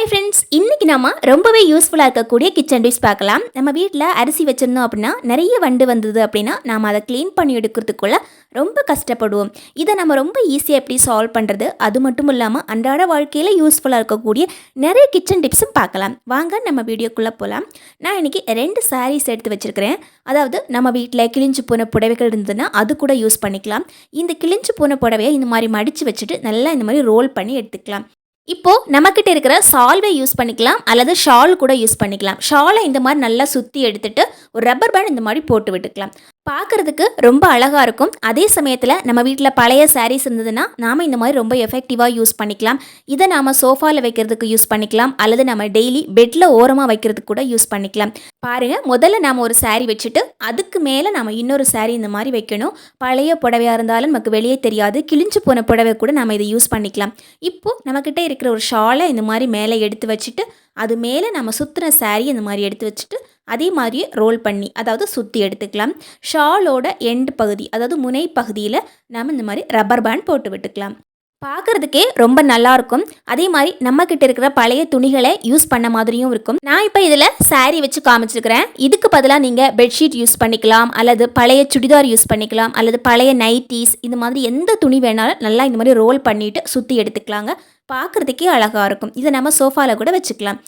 Hi friends, இன்னைக்கு நாம ரொம்பவே யூஸ்ஃபுல்லாக இருக்கக்கூடிய கிச்சன் டிப்ஸ் பார்க்கலாம். நம்ம வீட்டில் அரிசி வச்சிருந்தோம் அப்படின்னா நிறைய வண்டு வந்தது அப்படின்னா நாம் அதை க்ளீன் பண்ணி எடுக்கிறதுக்குள்ள ரொம்ப கஷ்டப்படுவோம். இதை நம்ம ரொம்ப ஈஸியாக எப்படி சால்வ் பண்ணுறது, அது மட்டும் இல்லாமல் அன்றாட வாழ்க்கையில் யூஸ்ஃபுல்லாக இருக்கக்கூடிய நிறைய கிச்சன் டிப்ஸும் பார்க்கலாம். வாங்க நம்ம வீடியோக்குள்ளே போகலாம். நான் இன்றைக்கி 2 சாரீஸ் எடுத்து வச்சுருக்கிறேன். அதாவது நம்ம வீட்டில் கிழிஞ்சு போன புடவைகள் இருந்ததுன்னா அது கூட யூஸ் பண்ணிக்கலாம். இந்த கிழிஞ்சு போன புடவையை இந்த மாதிரி மடித்து வச்சுட்டு நல்லா இந்த மாதிரி ரோல் பண்ணி எடுத்துக்கலாம். இப்போது நம்மக்கிட்ட இருக்கிற சால்வை யூஸ் பண்ணிக்கலாம், அல்லது ஷால் கூட யூஸ் பண்ணிக்கலாம். ஷாலை இந்த மாதிரி நல்லா சுற்றி எடுத்துகிட்டு ஒரு ரப்பர் பேண்ட் இந்த மாதிரி போட்டு விட்டுக்கலாம். பார்க்குறதுக்கு ரொம்ப அழகாக இருக்கும். அதே சமயத்தில் நம்ம வீட்டில் பழைய சாரீஸ் இருந்ததுன்னா நாம் இந்த மாதிரி ரொம்ப எஃபெக்டிவாக யூஸ் பண்ணிக்கலாம். இதை நாம் சோஃபாவில் வைக்கிறதுக்கு யூஸ் பண்ணிக்கலாம், அல்லது நம்ம டெய்லி பெட்டில் ஓரமாக வைக்கிறதுக்கு கூட யூஸ் பண்ணிக்கலாம். பாருங்கள், முதல்ல நாம் ஒரு சாரீ வச்சுட்டு அதுக்கு மேலே நம்ம இன்னொரு சாரீ இந்த மாதிரி வைக்கணும். பழைய புடவையாக இருந்தாலும் நமக்கு வெளியே தெரியாது, கிழிஞ்சு போன புடவை கூட நம்ம இதை யூஸ் பண்ணிக்கலாம். இப்போது நம்மக்கிட்ட இருக்கிற ஒரு ஷாலை இந்த மாதிரி மேலே எடுத்து வச்சுட்டு அது மேலே நம்ம சுற்றின சாரீ இந்த மாதிரி எடுத்து வச்சுட்டு அதே மாதிரியே ரோல் பண்ணி, அதாவது சுற்றி எடுத்துக்கலாம். ஷாலோட எண்ட் பகுதி, அதாவது முனை பகுதியில் நாம் இந்த மாதிரி ரப்பர் பேண்ட் போட்டு விட்டுக்கலாம். பார்க்குறதுக்கே ரொம்ப நல்லாயிருக்கும். அதே மாதிரி நம்மக்கிட்ட இருக்கிற பழைய துணிகளை யூஸ் பண்ண மாதிரியும் இருக்கும். நான் இப்போ இதில் சாரீ வச்சு காமிச்சிருக்கிறேன். இதுக்கு பதிலாக நீங்கள் பெட்ஷீட் யூஸ் பண்ணிக்கலாம், அல்லது பழைய சுடிதார் யூஸ் பண்ணிக்கலாம், அல்லது பழைய நைட்டீஸ், இந்த மாதிரி எந்த துணி வேணாலும் நல்லா இந்த மாதிரி ரோல் பண்ணிவிட்டு சுற்றி எடுத்துக்கலாங்க. பார்க்குறதுக்கே அழகாக இருக்கும். இதை நம்ம சோஃபாவில் கூட வச்சுக்கலாம்.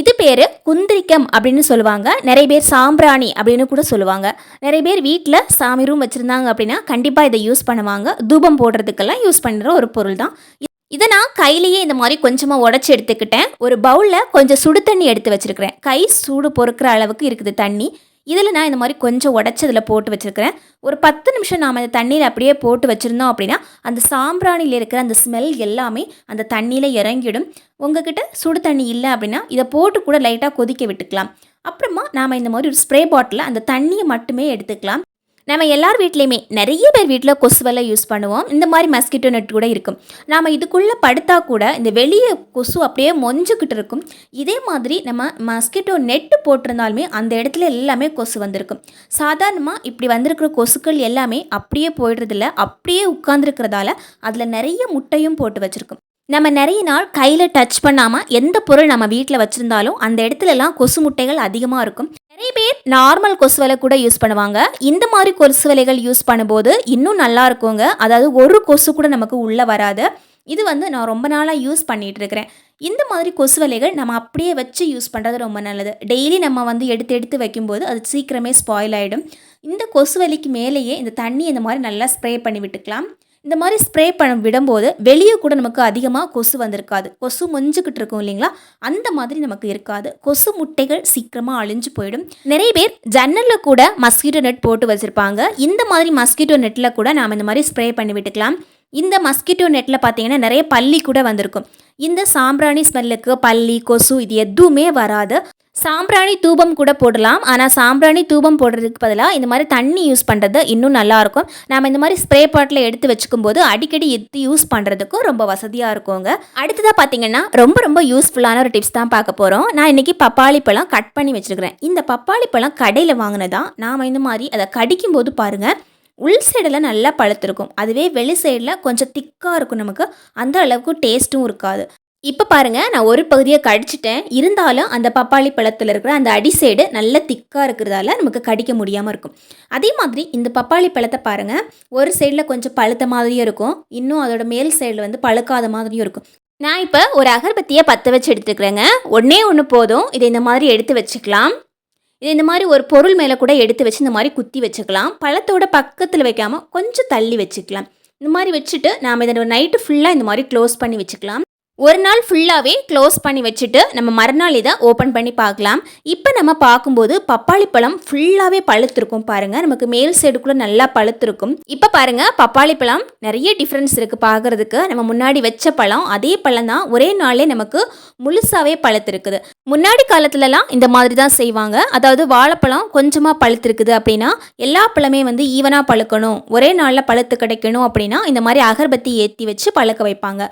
இது பேர் குந்திரிக்கம் அப்படின்னு சொல்லுவாங்க. நிறைய பேர் சாம்பிராணி அப்படின்னு கூட சொல்லுவாங்க. நிறைய பேர் வீட்டில் சாமி ரூம் வச்சுருந்தாங்க அப்படின்னா கண்டிப்பாக இதை யூஸ் பண்ணுவாங்க. தூபம் போடுறதுக்கெல்லாம் யூஸ் பண்ணுற ஒரு பொருள் தான். இதை நான் கையிலேயே இந்த மாதிரி கொஞ்சமாக உடச்சி எடுத்துக்கிட்டேன். ஒரு பவுலில் கொஞ்சம் சுடு தண்ணி எடுத்து வச்சுருக்கிறேன். கை சூடு பொறுக்கிற அளவுக்கு இருக்குது தண்ணி. இதில் நான் இந்த மாதிரி கொஞ்சம் உடச்சி அதில் போட்டு வச்சுருக்கிறேன். ஒரு 10 நிமிஷம் நாம் அந்த தண்ணியில் அப்படியே போட்டு வச்சுருந்தோம் அப்படின்னா அந்த சாம்பிராணியில் இருக்கிற அந்த ஸ்மெல் எல்லாமே அந்த தண்ணியில் இறங்கிடும். உங்ககிட்ட சுடு தண்ணி இல்லை அப்படின்னா இதை போட்டு கூட லைட்டாக கொதிக்க விட்டுக்கலாம். அப்புறமா நாம் இந்த மாதிரி ஒரு ஸ்ப்ரே பாட்டிலில் அந்த தண்ணியை மட்டுமே எடுத்துக்கலாம். நம்ம எல்லார் வீட்லேயுமே நிறைய பேர் வீட்டில் கொசுவலை யூஸ் பண்ணுவோம். இந்த மாதிரி மஸ்கிட்டோ நெட் கூட இருக்கும். நாம் இதுக்குள்ளே படுத்தா கூட இந்த வெளியே கொசு அப்படியே மொஞ்சுக்கிட்டு இருக்கும். இதே மாதிரி நம்ம மஸ்கிட்டோ நெட்டு போட்டிருந்தாலுமே அந்த இடத்துல எல்லாமே கொசு வந்திருக்கும். சாதாரணமாக இப்படி வந்திருக்கிற கொசுக்கள் எல்லாமே அப்படியே போயிடுறதில்ல, அப்படியே உட்கார்ந்துருக்கிறதால அதில் நிறைய முட்டையும் போட்டு வச்சுருக்கும். நம்ம நிறைய நாள் கையில் டச் பண்ணாமல் எந்த பொருள் நம்ம வீட்டில் வச்சுருந்தாலும் அந்த இடத்துலலாம் கொசு முட்டைகள் அதிகமாக இருக்கும். நிறைய பேர் நார்மல் கொசு வலை கூட யூஸ் பண்ணுவாங்க. இந்த மாதிரி கொசு வலைகள் யூஸ் பண்ணும்போது இன்னும் நல்லா இருக்குங்க. அதாவது ஒரு கொசு கூட நமக்கு உள்ளே வராது. இது நான் ரொம்ப நாளாக யூஸ் பண்ணிகிட்டு இருக்கிறேன். இந்த மாதிரி கொசு வலைகள் நம்ம அப்படியே வச்சு யூஸ் பண்ணுறது ரொம்ப நல்லது. டெய்லி நம்ம எடுத்து எடுத்து வைக்கும்போது அது சீக்கிரமே ஸ்பாயில் ஆகிடும். இந்த கொசு வலைக்கு மேலேயே இந்த தண்ணி இந்த மாதிரி நல்லா ஸ்ப்ரே பண்ணி விட்டுக்கலாம். இந்த மாதிரி ஸ்ப்ரே பண்ண விடும்போது வெளியே கூட நமக்கு அதிகமாக கொசு வந்திருக்காது. கொசு மொஞ்சுக்கிட்டு இருக்கும் இல்லைங்களா, அந்த மாதிரி நமக்கு இருக்காது. கொசு முட்டைகள் சீக்கிரமாக அழிஞ்சு போயிடும். நிறைய பேர் ஜன்னலில் கூட மஸ்கிட்டோ நெட் போட்டு வச்சுருப்பாங்க. இந்த மாதிரி மஸ்கிட்டோ நெட்டில் கூட நாம் இந்த மாதிரி ஸ்ப்ரே பண்ணி விட்டுக்கலாம். இந்த மஸ்கிட்டோ நெட்டில் பார்த்தீங்கன்னா நிறைய பல்லி கூட வந்திருக்கும். இந்த சாம்பிராணி ஸ்மெல்லுக்கு பல்லி, கொசு இது எதுவுமே வராது. சாம்பிராணி தூபம் கூட போடலாம். ஆனால் சாம்பிராணி தூபம் போடுறதுக்கு பதிலாக இந்த மாதிரி தண்ணி யூஸ் பண்ணுறது இன்னும் நல்லாயிருக்கும். நம்ம இந்த மாதிரி ஸ்ப்ரே பாட்டில் எடுத்து வச்சுக்கும் போது அடிக்கடி எடுத்து யூஸ் பண்ணுறதுக்கும் ரொம்ப வசதியாக இருக்குங்க. அடுத்ததாக பார்த்தீங்கன்னா ரொம்ப ரொம்ப யூஸ்ஃபுல்லான ஒரு டிப்ஸ் தான் பார்க்க போகிறோம். நான் இன்றைக்கி பப்பாளி பழம் கட் பண்ணி வச்சுருக்கிறேன். இந்த பப்பாளி பழம் கடையில் வாங்கினதான். நாம் இந்த மாதிரி அதை கடிக்கும் போது பாருங்கள், உள் சைடில் நல்லா பழுத்திருக்கும். அதுவே வெளி சைடில் கொஞ்சம் திக்காக இருக்கும். நமக்கு அந்த அளவுக்கு டேஸ்ட்டும் இருக்காது. இப்போ பாருங்கள், நான் ஒரு பகுதியை கடிச்சிட்டேன். இருந்தாலும் அந்த பப்பாளி பழத்தில் இருக்கிற அந்த அடி சைடு நல்ல திக்காக இருக்கிறதால நமக்கு கடிக்க முடியாமல் இருக்கும். அதே மாதிரி இந்த பப்பாளி பழத்தை பாருங்கள், ஒரு சைடில் கொஞ்சம் பழுத்த மாதிரியும் இருக்கும், இன்னும் அதோட மேல் சைடில் பழுக்காத மாதிரியும் இருக்கும். நான் இப்போ ஒரு அகர்பத்தியை பற்ற வச்சு எடுத்துக்கிறேங்க. ஒன்று போதும். இதை இந்த மாதிரி எடுத்து வச்சுக்கலாம். இது இந்த மாதிரி ஒரு பொருள் மேலே கூட எடுத்து வச்சு இந்த மாதிரி குத்தி வச்சுக்கலாம். பழத்தோட பக்கத்தில் வைக்காமல் கொஞ்சம் தள்ளி வச்சுக்கலாம். இந்த மாதிரி வச்சுட்டு நாம் இதை நைட்டு ஃபுல்லாக இந்த மாதிரி க்ளோஸ் பண்ணி வச்சுக்கலாம். ஒரு நாள் ஃபுல்லாகவே க்ளோஸ் பண்ணி வச்சுட்டு நம்ம மறுநாள் இதை ஓப்பன் பண்ணி பார்க்கலாம். இப்போ நம்ம பார்க்கும்போது பப்பாளி பழம் ஃபுல்லாகவே பழுத்திருக்கும். பாருங்கள், நமக்கு மேல் சைடுக்குள்ளே நல்லா பழுத்திருக்கும். இப்போ பாருங்கள், பப்பாளி பழம் நிறைய டிஃப்ரென்ஸ் இருக்குது பார்க்குறதுக்கு. நம்ம முன்னாடி வச்ச பழம் அதே பழம் தான், ஒரே நாளே நமக்கு முழுசாகவே பழுத்திருக்குது. முன்னாடி காலத்துலலாம் இந்த மாதிரி தான் செய்வாங்க. அதாவது வாழைப்பழம் கொஞ்சமாக பழுத்திருக்குது அப்படின்னா எல்லா பழமே ஈவனாக பழுக்கணும், ஒரே நாளில் பழுத்து கிடைக்கணும் அப்படின்னா இந்த மாதிரி அகர்பத்தி ஏற்றி வச்சு பழுக்க வைப்பாங்க.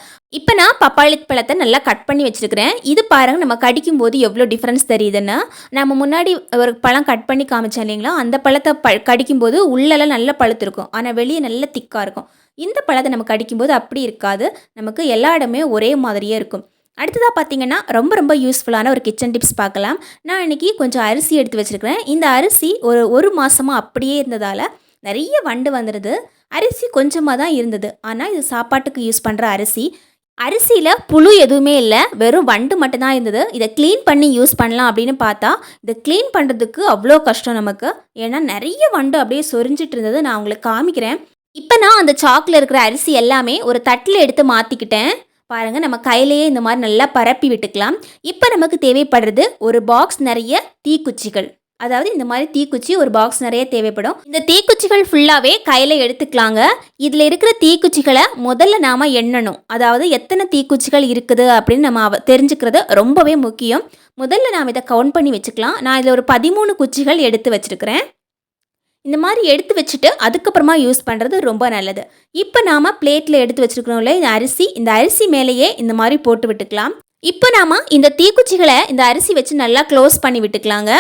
இப்போ நான் பப்பாளி பழத்தை நல்லா கட் பண்ணி வச்சுருக்கிறேன். இது பாருங்கள், நம்ம கடிக்கும் போது எவ்வளோ டிஃப்ரென்ஸ் தெரியுதுன்னு. நம்ம முன்னாடி ஒரு பழம் கட் பண்ணி காமிச்சோம் இல்லைங்களா, அந்த பழத்தை கடிக்கும்போது உள்ளெல்லாம் நல்லா பழுத்திருக்கும், ஆனால் வெளியே நல்லா திக்காக இருக்கும். இந்த பழத்தை நம்ம கடிக்கும்போது அப்படி இருக்காது, நமக்கு எல்லா இடமே ஒரே மாதிரியே இருக்கும். அடுத்ததாக பார்த்தீங்கன்னா ரொம்ப ரொம்ப யூஸ்ஃபுல்லான ஒரு கிச்சன் டிப்ஸ் பார்க்கலாம். நான் இன்றைக்கி கொஞ்சம் அரிசி எடுத்து வச்சுருக்கிறேன். இந்த அரிசி ஒரு மாதமாக அப்படியே இருந்ததால் நிறைய வண்டு வந்துடுது. அரிசி கொஞ்சமாக தான் இருந்தது, ஆனால் இது சாப்பாட்டுக்கு யூஸ் பண்ணுற அரிசி. அரிசியில் புழு எதுவுமே இல்லை, வெறும் வண்டு மட்டும்தான் இருந்தது. இதை க்ளீன் பண்ணி யூஸ் பண்ணலாம் அப்படின்னு பார்த்தா இதை க்ளீன் பண்ணுறதுக்கு அவ்வளோ கஷ்டம் நமக்கு. ஏன்னா நிறைய வண்டு அப்படியே சொரிஞ்சிட்டு இருந்தது. நான் உங்களுக்கு காமிக்கிறேன். இப்போ நான் அந்த சாக்கில் இருக்கிற அரிசி எல்லாமே ஒரு தட்டில் எடுத்து மாற்றிக்கிட்டேன். பாருங்கள், நம்ம கையிலேயே இந்த மாதிரி நல்லா பரப்பி விட்டுக்கலாம். இப்போ நமக்கு தேவைப்படுறது ஒரு பாக்ஸ் நிறைய தீக்குச்சிகள். அதாவது இந்த மாதிரி தீக்குச்சி ஒரு பாக்ஸ் நிறைய தேவைப்படும். இந்த தீக்குச்சிகள் ஃபுல்லாகவே கையில் எடுத்துக்கலாங்க. இதில் இருக்கிற தீக்குச்சிகளை முதல்ல நாம் எண்ணணும். அதாவது எத்தனை தீக்குச்சிகள் இருக்குது அப்படின்னு நம்ம தெரிஞ்சுக்கிறது ரொம்பவே முக்கியம். முதல்ல நாம் இதை கவுண்ட் பண்ணி வச்சுக்கலாம். நான் இதில் ஒரு 13 குச்சிகள் எடுத்து வச்சுருக்கிறேன். இந்த மாதிரி எடுத்து வச்சுட்டு அதுக்கப்புறமா யூஸ் பண்ணுறது ரொம்ப நல்லது. இப்போ நாம் பிளேட்டில் எடுத்து வச்சுருக்கிறோம்ல இந்த அரிசி மேலேயே இந்த மாதிரி போட்டு விட்டுக்கலாம். இப்போ நாம் இந்த தீக்குச்சிகளை இந்த அரிசி வச்சு நல்லா க்ளோஸ் பண்ணி விட்டுக்கலாங்க.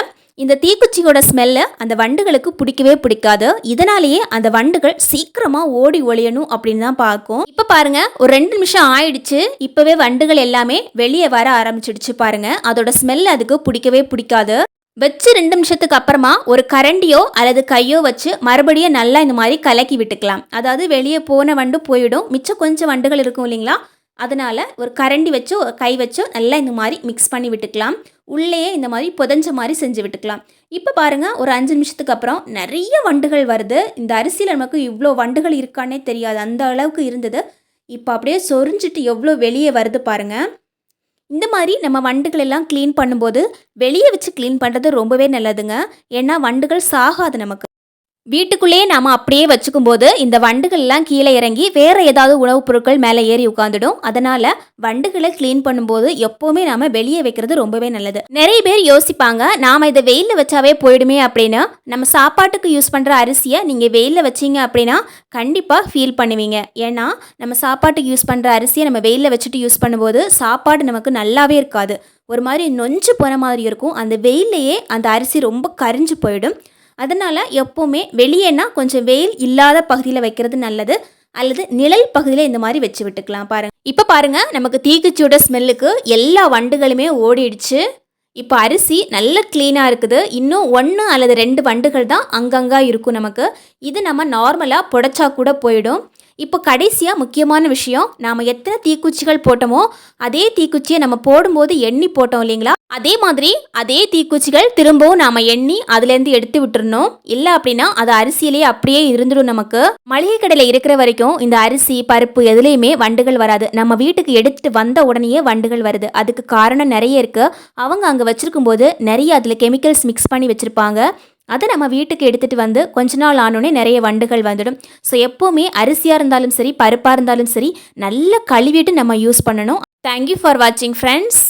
இந்த தீக்குச்சியோட ஸ்மெல்லு அந்த வண்டுகளுக்கு பிடிக்கவே பிடிக்காது. இதனாலேயே அந்த வண்டுகள் சீக்கிரமாக ஓடி ஒழியணும் அப்படின்னு தான் பார்க்கும். இப்போ பாருங்கள், ஒரு 2 நிமிஷம் ஆயிடுச்சு. இப்போவே வண்டுகள் எல்லாமே வெளியே வர ஆரம்பிச்சிடுச்சு. பாருங்கள், அதோட ஸ்மெல் அதுக்கு பிடிக்கவே பிடிக்காது. வச்சு 2 நிமிஷத்துக்கு அப்புறமா ஒரு கரண்டியோ அல்லது கையோ வச்சு மறுபடியும் நல்லா இந்த மாதிரி கலக்கி விட்டுக்கலாம். அதாவது வெளியே போன வண்டு போயிடும், மிச்சம் கொஞ்சம் வண்டுகள் இருக்கும் இல்லைங்களா, அதனால் ஒரு கரண்டி வச்சோ கை வச்சோ நல்லா இந்த மாதிரி மிக்ஸ் பண்ணி விட்டுக்கலாம். உள்ளேயே இந்த மாதிரி புதஞ்ச மாதிரி செஞ்சு விட்டுக்கலாம். இப்போ பாருங்கள், ஒரு 5 நிமிஷத்துக்கு அப்புறம் நிறைய வண்டுகள் வருது. இந்த அரிசியில் நமக்கு இவ்வளோ வண்டுகள் இருக்கானே தெரியாது, அந்த அளவுக்கு இருந்தது. இப்போ அப்படியே சொரிஞ்சிட்டு எவ்வளோ வெளியே வருது பாருங்கள். இந்த மாதிரி நம்ம வண்டுகள் எல்லாம் க்ளீன் பண்ணும்போது வெளியே வச்சு க்ளீன் பண்ணுறது ரொம்பவே நல்லதுங்க. ஏன்னா வண்டுகள் சாகாது நமக்கு. வீட்டுக்குள்ளேயே நாம் அப்படியே வச்சுக்கும்போது இந்த வண்டுகள்லாம் கீழே இறங்கி வேறு ஏதாவது உணவுப் பொருட்கள் மேலே ஏறி உட்காந்துடும். அதனால் வண்டுகளை க்ளீன் பண்ணும்போது எப்போவுமே நாம் வெளியே வைக்கிறது ரொம்பவே நல்லது. நிறைய பேர் யோசிப்பாங்க, நாம் இதை வெயிலில் வச்சாவே போயிடுமே அப்படின்னு. நம்ம சாப்பாட்டுக்கு யூஸ் பண்ணுற அரிசியை நீங்கள் வெயிலில் வச்சிங்க அப்படின்னா கண்டிப்பாக ஃபீல் பண்ணுவீங்க. ஏன்னா நம்ம சாப்பாட்டுக்கு யூஸ் பண்ணுற அரிசியை நம்ம வெயிலில் வச்சுட்டு யூஸ் பண்ணும்போது சாப்பாடு நமக்கு நல்லாவே இருக்காது. ஒரு மாதிரி நொஞ்சு போன மாதிரி இருக்கும். அந்த வெயிலையே அந்த அரிசி ரொம்ப கரிஞ்சு போயிடும். அதனால் எப்போவுமே வெளியேனா கொஞ்சம் வெயில் இல்லாத பகுதியில் வைக்கிறது நல்லது. அல்லது நிழல் பகுதியில் இந்த மாதிரி வச்சு விட்டுக்கலாம். பாருங்கள், இப்போ பாருங்கள், நமக்கு தீக்குச்சியோட ஸ்மெல்லுக்கு எல்லா வண்டுகளுமே ஓடிடுச்சு. இப்போ அரிசி நல்ல க்ளீனாக இருக்குது. இன்னும் 1 அல்லது 2 வண்டுகள் தான் அங்கங்கே இருக்கும் நமக்கு. இது நம்ம நார்மலாக புடைச்சா கூட போயிடும். இப்போ கடைசியாக முக்கியமான விஷயம், நாம் எத்தனை தீக்குச்சிகள் போட்டோமோ அதே தீக்குச்சியை நம்ம போடும்போது எண்ணி போட்டோம் இல்லைங்களா, அதே மாதிரி அதே தீக்குச்சிகள் திரும்பவும் நாம் எண்ணி அதுலேருந்து எடுத்து விட்டுறணும். இல்லை அப்படின்னா அது அரிசியிலேயே அப்படியே இருந்துடும். நமக்கு மளிகை கடையில் இருக்கிற வரைக்கும் இந்த அரிசி பருப்பு எதுலேயுமே வண்டுகள் வராது. நம்ம வீட்டுக்கு எடுத்துட்டு வந்த உடனேயே வண்டுகள் வருது. அதுக்கு காரணம் நிறைய இருக்குது. அவங்க அங்கே வச்சுருக்கும் போது நிறைய அதில் கெமிக்கல்ஸ் மிக்ஸ் பண்ணி வச்சுருப்பாங்க. அதை நம்ம வீட்டுக்கு எடுத்துகிட்டு வந்து கொஞ்ச நாள் ஆனோடனே நிறைய வண்டுகள் வந்துடும். ஸோ எப்போவுமே அரிசியாக இருந்தாலும் சரி, பருப்பாக இருந்தாலும் சரி, நல்லா கழுவிட்டு நம்ம யூஸ் பண்ணணும். தேங்க்யூ ஃபார் வாட்சிங் ஃப்ரெண்ட்ஸ்.